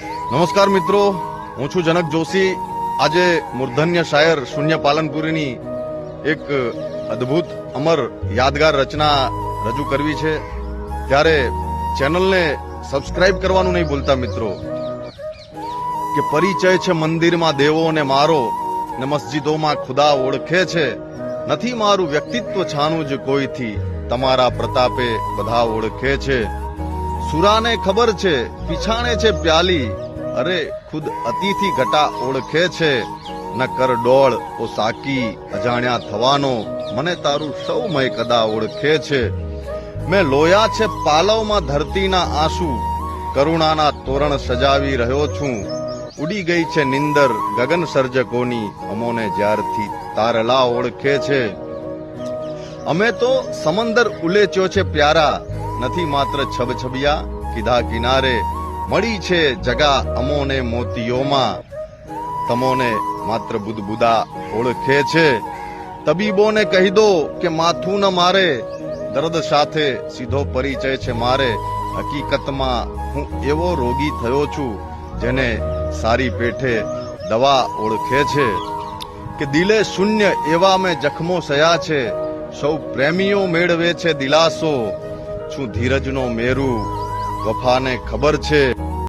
નમસ્કાર મિત્રો, હું છું જનક જોશી. આજે મૂર્ધન્ય શાયર શૂન્ય પાલનપુરીની એક અદ્ભુત અમર યાદગાર રચના રજૂ કરવી છે. ત્યારે ચેનલને સબસ્ક્રાઇબ કરવાનું નહીં ભૂલતા મિત્રો. કે પરિચય છે મંદિરમાં દેવોને મારો, ને મસ્જિદોમાં ખુદા ઓળખે છે. નથી મારું વ્યક્તિત્વ છાનું જ કોઈથી, તમારા પ્રતાપે બધા ઓળખે છે. સુરાને ખબર છે પીછાણે છે પ્યાલી, અરે ખુદ અતિથિ ઘટા ઓળખે છે. ન કર ડોળ ઓ સાકી અજાણ્યા થવાનો, મને તારું સૌ મય કદા ઓળખે છે. મેં લોયા છે પાલવમાં ધરતીના આંસુ, કરુણાના તોરણ સજાવી રહ્યો છું. ઉડી ગઈ છે નિંદર ગગન સર્જકોની, અમોને જ્યારથી તારલા ઓળખે છે. અમે તો સમંદર ઉલેચ્યો છે પ્યારા, નથી માત્ર છબછબિયા કીધા કિનારે. મળી છે જગા અમોને મોતીઓમાં, તમોને માત્ર બુદબુદા ઓળખે છે. તબીબોને કહી દો કે માથું ન મારે, દર્દ સાથે સીધો પરિચય છે મારે. હકીકતમાં હું એવો રોગી થયો છું, જેને સારી પેઠે દવા ઓળખે છે. કે દિલે શૂન્ય એવા મેં જખમો સયા છે, સૌ પ્રેમીઓ મેળવે છે દિલાસો. છું ધીરજનો મેરુ, વફાને ખબર છે.